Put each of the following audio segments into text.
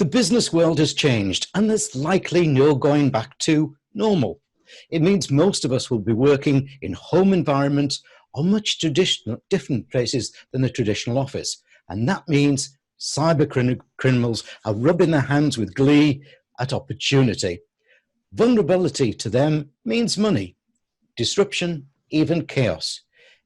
The business world has changed, and there's likely no going back to normal. It means most of us will be working in home environments or much different places than a traditional office. And that means cybercriminals are rubbing their hands with glee at opportunity. Vulnerability to them means money, disruption, even chaos.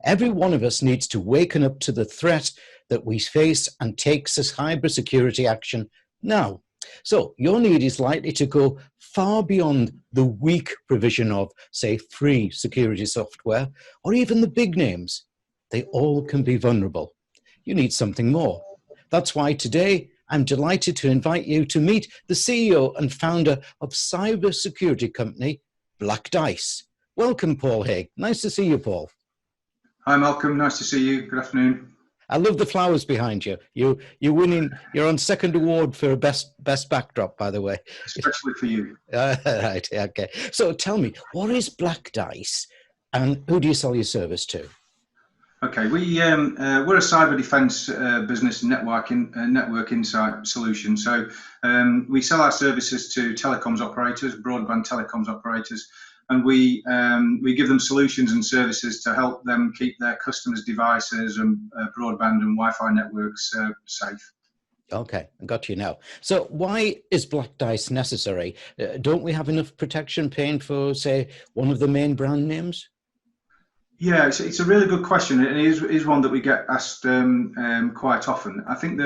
Every one of us needs to waken up to the threat that we face and take cybersecurity action now. So your need is likely to go far beyond the weak provision of, say, free security software, or even the big names. They all can be vulnerable. You need something more. That's why today I'm delighted to invite you to meet the CEO and founder of cybersecurity company Black Dice. Welcome, Paul Hague. Nice to see you, Paul. Hi, Malcolm. Nice to see you. Good afternoon. I love the flowers behind you. You're winning. You're on second award for best backdrop, by the way. Especially for you. Right. Okay. So tell me, what is Black Dice, and who do you sell your service to? Okay, we're a cyber defence business and network insight solution. So we sell our services to telecoms operators, broadband telecoms operators, and we give them solutions and services to help them keep their customers' devices and broadband and Wi-Fi networks safe. Okay, I got you now. So why is Black Dice necessary? Don't we have enough protection paying for, say, one of the main brand names? Yeah, it's a really good question. It is one that we get asked quite often. I think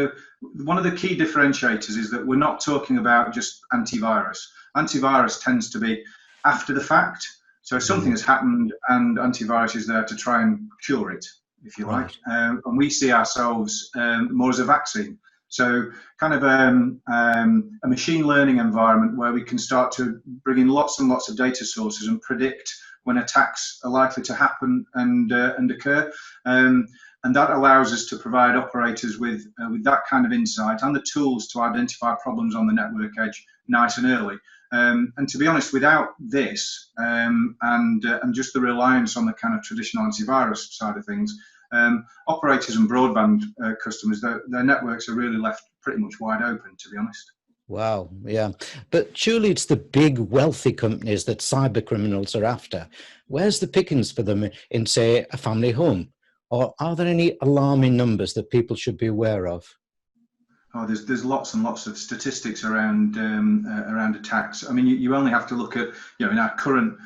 one of the key differentiators is that we're not talking about just antivirus. Antivirus tends to be after the fact. So something has happened and antivirus is there to try and cure it, if you like. And we see ourselves more as a vaccine. So kind of a machine learning environment where we can start to bring in lots and lots of data sources and predict when attacks are likely to happen and occur. And that allows us to provide operators with that kind of insight and the tools to identify problems on the network edge nice and early. And to be honest, without this and just the reliance on the kind of traditional antivirus side of things, operators and broadband customers, their networks are really left pretty much wide open, to be honest. Wow, yeah. But surely it's the big wealthy companies that cyber criminals are after. Where's the pickings for them in, say, a family home? Or are there any alarming numbers that people should be aware of? Oh, there's lots and lots of statistics around attacks. I mean, you only have to look at, in our current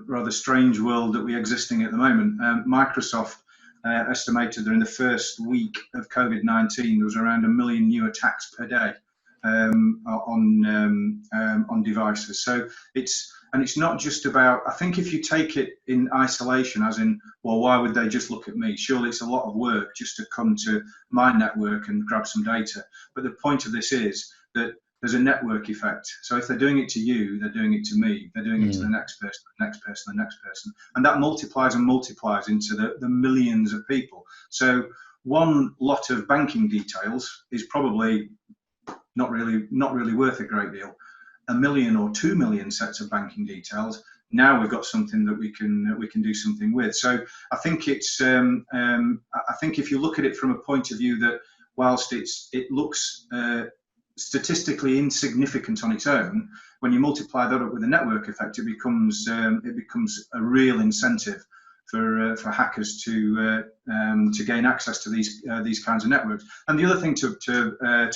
rather strange world that we're existing at the moment. Microsoft estimated that in the first week of COVID-19 there was around 1 million new attacks per day on devices. So it's not just about, I think if you take it in isolation, as in, well, why would they just look at me? Surely it's a lot of work just to come to my network and grab some data. But the point of this is that there's a network effect. So if they're doing it to you, they're doing it to me. They're doing it to the next person, the next person, the next person. And that multiplies and multiplies into the millions of people. So one lot of banking details is probably not really worth a great deal. 1 million or 2 million sets of banking details. Now we've got something that we can do something with. So I think it's I think if you look at it from a point of view that whilst it looks statistically insignificant on its own, when you multiply that up with the network effect, it becomes a real incentive for hackers to gain access to these kinds of networks. And the other thing to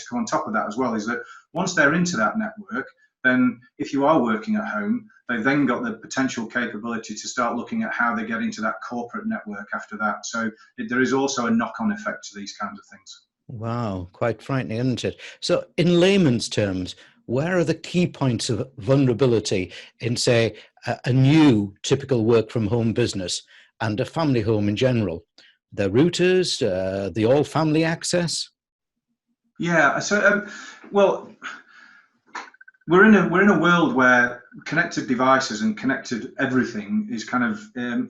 come on top of that as well is that once they're into that network, then if you are working at home, they've then got the potential capability to start looking at how they get into that corporate network after that. So there is also a knock-on effect to these kinds of things. Wow, quite frightening, isn't it? So in layman's terms, where are the key points of vulnerability in, say, a new typical work from home business and a family home in general? The routers, the all family access? Yeah, so, well, we're in a world where connected devices and connected everything is kind of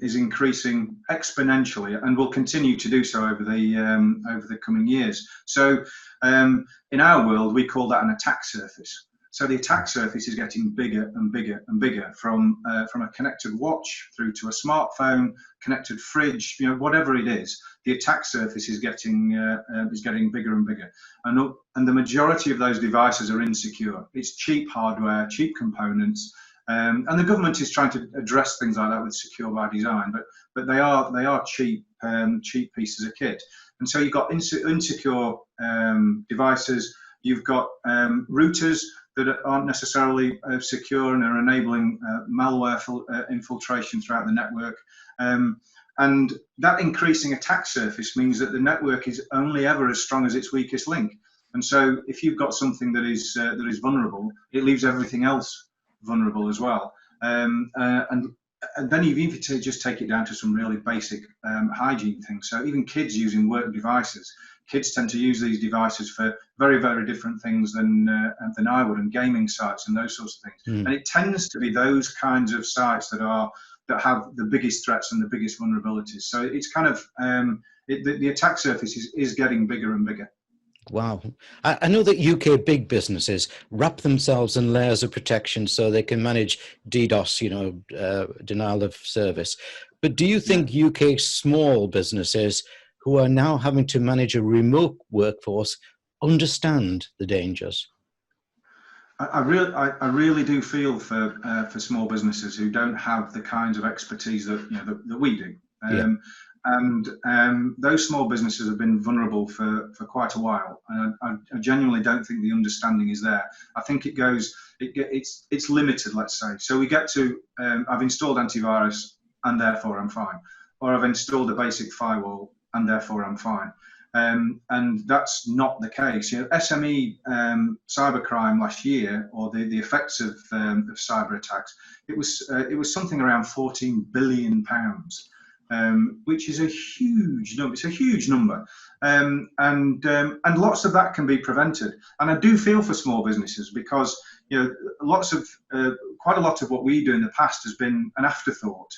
is increasing exponentially and will continue to do so over the coming years. So in our world, we call that an attack surface. So the attack surface is getting bigger and bigger and bigger, from a connected watch through to a smartphone, connected fridge, whatever it is. The attack surface is getting bigger and bigger, and the majority of those devices are insecure. It's cheap hardware, cheap components, and the government is trying to address things like that with secure by design. But they are cheap pieces of kit. And so you've got insecure devices. You've got routers that aren't necessarily secure and are enabling malware infiltration throughout the network. And that increasing attack surface means that the network is only ever as strong as its weakest link. And so if you've got something that is vulnerable, it leaves everything else vulnerable as well. And then you even just take it down to some really basic hygiene things. So even kids using work devices, kids tend to use these devices for very, very different things than I would, and gaming sites and those sorts of things. And it tends to be those kinds of sites that have the biggest threats and the biggest vulnerabilities. So it's kind of the attack surface is getting bigger and bigger. Wow. I know that UK big businesses wrap themselves in layers of protection so they can manage DDoS, denial of service. But do you think UK small businesses who are now having to manage a remote workforce understand the dangers? I really do feel for small businesses who don't have the kinds of expertise that we do. And those small businesses have been vulnerable for quite a while. And I genuinely don't think the understanding is there. I think it's limited, let's say. So we get to, I've installed antivirus and therefore I'm fine. Or I've installed a basic firewall and therefore I'm fine. And that's not the case. SME cybercrime last year, or the effects of cyber attacks, it was something around £14 billion. Which is a huge number. It's a huge number, and lots of that can be prevented. And I do feel for small businesses, because quite a lot of what we do in the past has been an afterthought,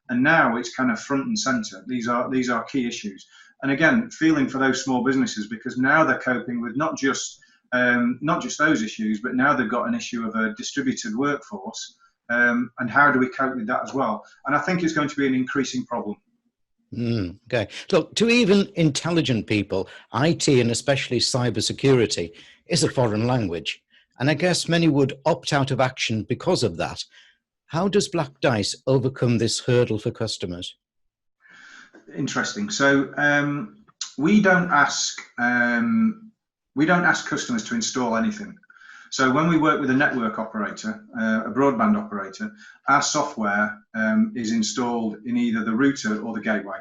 and now it's kind of front and center. These are key issues. And again, feeling for those small businesses, because now they're coping with not just those issues, but now they've got an issue of a distributed workforce. And how do we cope with that as well? And I think it's going to be an increasing problem. Okay. Look, to even intelligent people, IT and especially cybersecurity is a foreign language. And I guess many would opt out of action because of that. How does Black Dice overcome this hurdle for customers? Interesting. So we don't ask customers to install anything. So when we work with a network operator, a broadband operator, our software is installed in either the router or the gateway.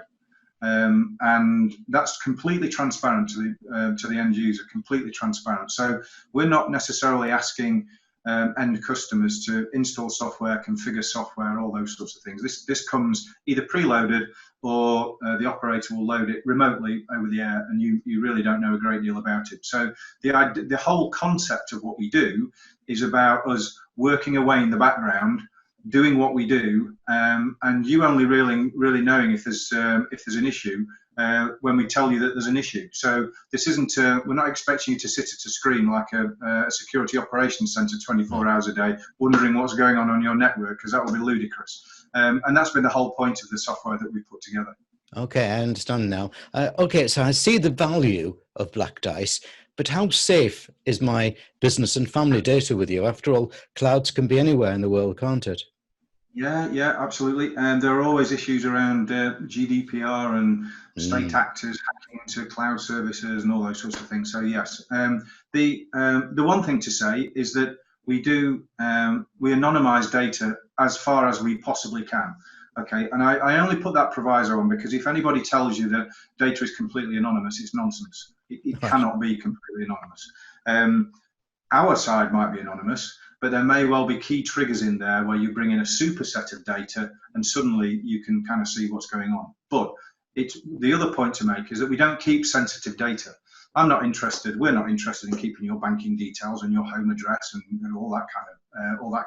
And that's completely transparent to the end user, completely transparent. So we're not necessarily asking end customers to install software, configure software, all those sorts of things. This comes either preloaded, or the operator will load it remotely over the air, and you really don't know a great deal about it. So the whole concept of what we do is about us working away in the background, doing what we do, and you only really knowing if there's an issue when we tell you that there's an issue. So this isn't we're not expecting you to sit at a screen like a security operations center 24 hours a day wondering what's going on your network, because that would be ludicrous. And that's been the whole point of the software that we put together. Okay, I understand now. Okay, so I see the value of Black Dice, but how safe is my business and family data with you? After all, clouds can be anywhere in the world, can't it? Yeah, absolutely. And there are always issues around GDPR and state actors hacking into cloud services and all those sorts of things. So yes, the one thing to say is that we anonymize data as far as we possibly can. Okay, and I only put that proviso on because if anybody tells you that data is completely anonymous, it's nonsense. It cannot be completely anonymous. Our side might be anonymous, but there may well be key triggers in there where you bring in a superset of data and suddenly you can kind of see what's going on. But the other point to make is that we don't keep sensitive data. We're not interested in keeping your banking details and your home address and all that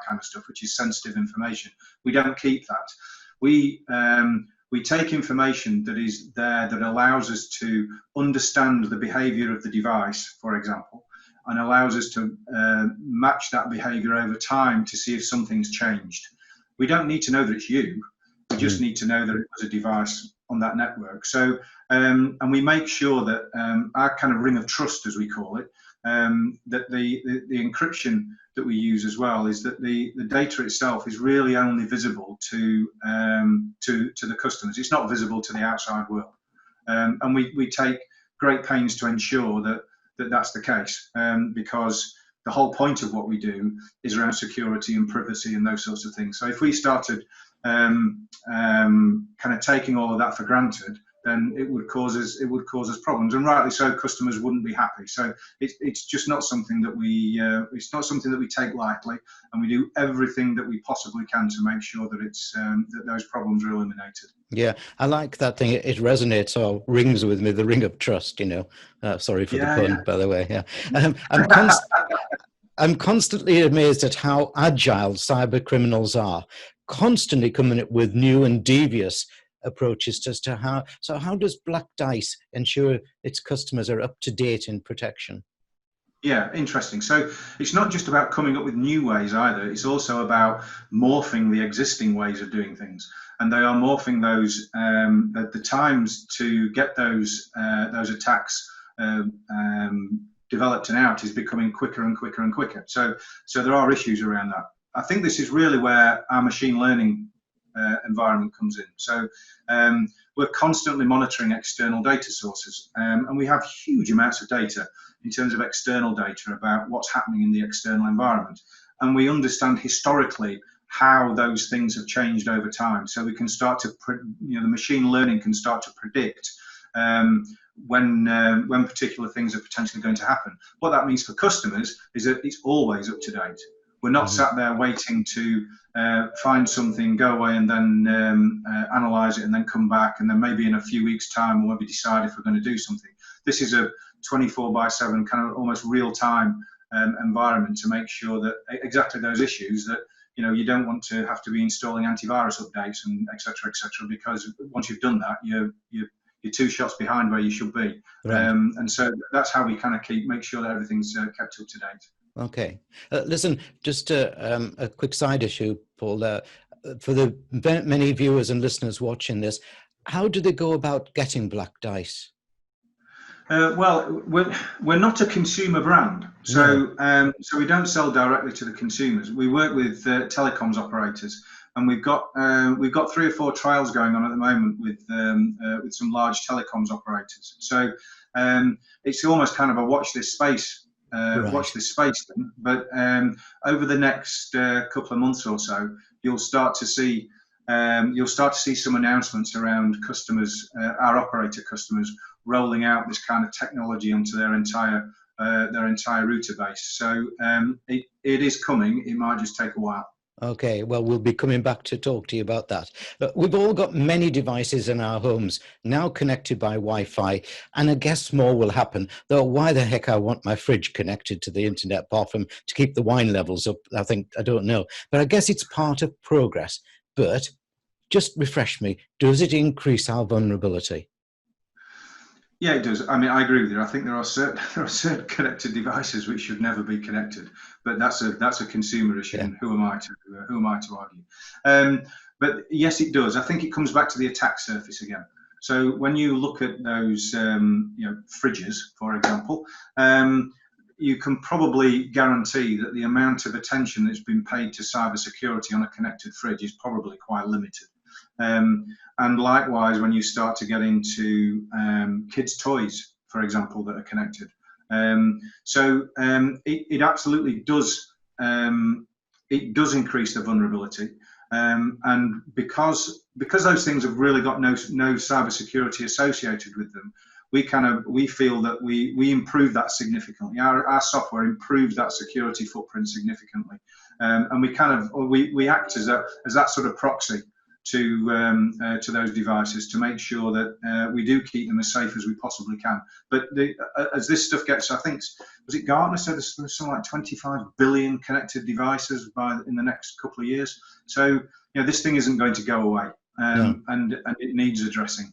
kind of stuff, which is sensitive information. We don't keep that. We take information that is there that allows us to understand the behavior of the device, for example, and allows us to match that behavior over time to see if something's changed. We don't need to know that it's you. We just need to know that it was a device on that network. So, and we make sure that our kind of ring of trust, as we call it, that the encryption that we use as well is that the data itself is really only visible to the customers. It's not visible to the outside world, and we take great pains to ensure that that's the case, because the whole point of what we do is around security and privacy and those sorts of things. So if we started kind of taking all of that for granted, then it would cause us problems, and rightly so. Customers wouldn't be happy. So it's just not something that we take lightly, and we do everything that we possibly can to make sure that that those problems are eliminated. Yeah, I like that thing. It resonates or rings with me, the ring of trust, Sorry for the pun, by the way. Yeah. I'm constantly amazed at how agile cyber criminals are, constantly coming up with new and devious approaches as to how does Black Dice ensure its customers are up to date in protection? Yeah, interesting. So it's not just about coming up with new ways either. It's also about morphing the existing ways of doing things, and they are morphing those. The times to get those attacks developed and out is becoming quicker and quicker and quicker. So there are issues around that. I think this is really where our machine learning environment comes in. So we're constantly monitoring external data sources, and we have huge amounts of data in terms of external data about what's happening in the external environment, and we understand historically how those things have changed over time. So we can start to, the machine learning can start to predict when particular things are potentially going to happen. What that means for customers is that it's always up to date. We're not sat there waiting to find something, go away and then analyze it and then come back, and then maybe in a few weeks' time we'll maybe decide if we're going to do something. This is a 24/7 kind of almost real-time environment to make sure that exactly those issues that you don't want to have to be installing antivirus updates and et cetera, because once you've done that, you're 2 shots behind where you should be. Right. And so that's how we kind of make sure that everything's kept up to date. Okay. Listen, just a quick side issue, Paul. For the many viewers and listeners watching this, how do they go about getting Black Dice? Well, we're not a consumer brand, so so we don't sell directly to the consumers. We work with telecoms operators, and we've got 3 or 4 trials going on at the moment with some large telecoms operators. So it's almost kind of a watch this space. Watch this space thing. But over the next couple of months or so, you'll start to see some announcements around customers, our operator customers, rolling out this kind of technology onto their entire router base. So it is coming. It might just take a while. Okay, well, we'll be coming back to talk to you about that. But we've all got many devices in our homes now connected by Wi-Fi, and I guess more will happen. Though why the heck I want my fridge connected to the internet apart from to keep the wine levels up, I don't know. But I guess it's part of progress. But just refresh me, does it increase our vulnerability? Yeah, it does. I mean, I agree with you. I think there are certain connected devices which should never be connected, but that's a consumer issue. Yeah. And who am I to argue? But yes, it does. I think it comes back to the attack surface again. So when you look at those, fridges, for example, you can probably guarantee that the amount of attention that's been paid to cybersecurity on a connected fridge is probably quite limited. And likewise, when you start to get into kids' toys, for example, that are connected. It absolutely does. It does increase the vulnerability, and because those things have really got no cybersecurity associated with them, we feel that we improve that significantly. Our software improves that security footprint significantly, and we act as that sort of proxy to those devices to make sure that we do keep them as safe as we possibly can. But as this stuff gets, I think, was it Gartner said there's something like 25 billion connected devices in the next couple of years. So this thing isn't going to go away, and it needs addressing.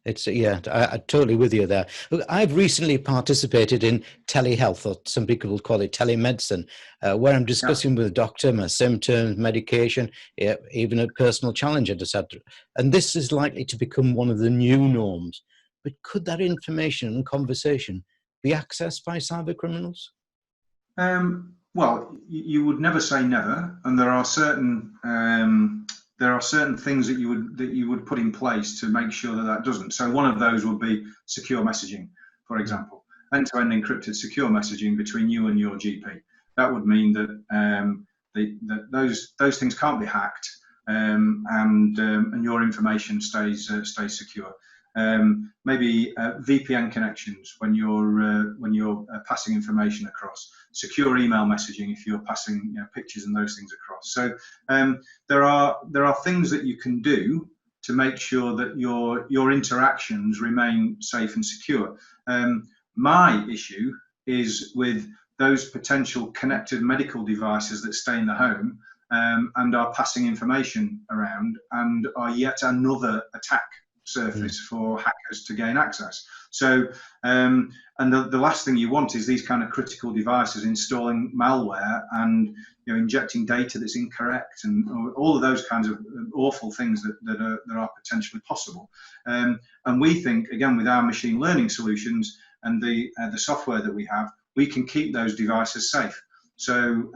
It's yeah, I'm totally with you there. Look, I've recently participated in telehealth, or some people will call it telemedicine, where I'm Yeah. discussing with a doctor my symptoms, medication, even a personal challenge I just had. And this is likely to become one of the new norms. But could that information and conversation be accessed by cyber criminals? Well, you would never say never, and there are certain things that you would put in place to make sure that that doesn't. So one of those would be secure messaging, for example, end-to-end encrypted secure messaging between you and your GP. That would mean that those things can't be hacked, and your information stays secure. Maybe VPN connections when you're passing information across. Secure email messaging if you're passing pictures and those things across. So there are things that you can do to make sure that your interactions remain safe and secure. My issue is with those potential connected medical devices that stay in the home and are passing information around and are yet another attack surface for hackers to gain access. So, and the last thing you want is these kind of critical devices installing malware and injecting data that's incorrect and all of those kinds of awful things that are potentially possible. And we think, again, with our machine learning solutions and the software that we have, we can keep those devices safe. So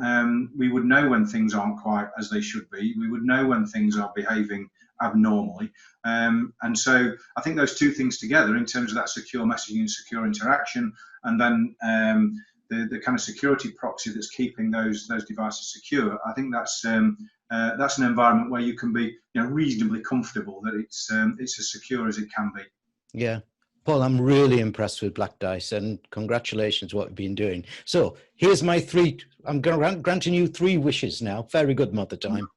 we would know when things aren't quite as they should be. We would know when things are behaving abnormally. And so I think those two things together, in terms of that secure messaging and secure interaction, and then the kind of security proxy that's keeping those devices secure, I think that's an environment where you can be reasonably comfortable that it's as secure as it can be. Yeah. Paul, I'm really impressed with Black Dice, and congratulations what you've been doing. So here's my three, I'm granting you 3 wishes now. Very good, Mother Time.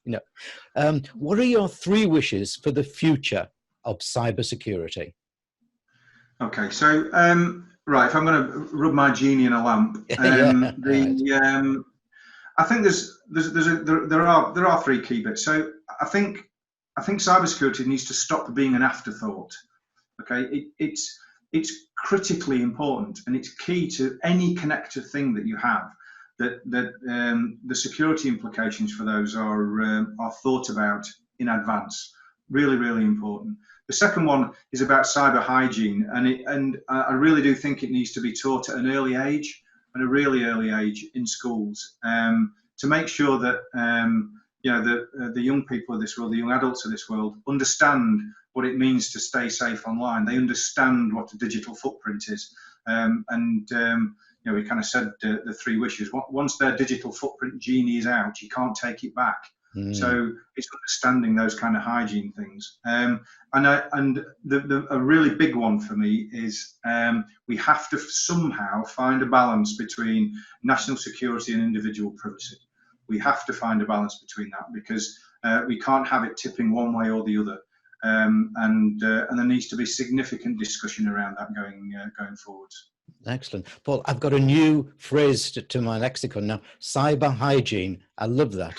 What are your 3 wishes for the future of cybersecurity? Okay, so right, if I'm going to rub my genie in a lamp, I think there are 3 key bits. So I think cybersecurity needs to stop being an afterthought. Okay, it's critically important, and it's key to any connected thing that you have. That the security implications for those are thought about in advance. Really, really important. The second one is about cyber hygiene, and I really do think it needs to be taught at an early age, at a really early age in schools, to make sure that the young people of this world, the young adults of this world, understand what it means to stay safe online. They understand what a digital footprint is, we kind of said the 3 wishes. Once their digital footprint genie is out, you can't take it back. So it's understanding those kind of hygiene things. And a really big one for me is we have to somehow find a balance between national security and individual privacy. We have to find a balance between that, because we can't have it tipping one way or the other. And there needs to be significant discussion around that going forward. Excellent. Paul, I've got a new phrase to my lexicon now: cyber hygiene. I love that.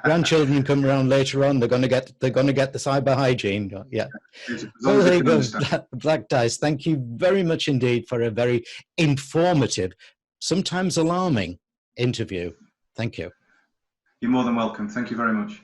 Grandchildren come around later on, they're going to get the cyber hygiene. Yeah. Well, there you go. Black Dice, thank you very much indeed for a very informative, sometimes alarming interview. Thank you. You're more than welcome. Thank you very much.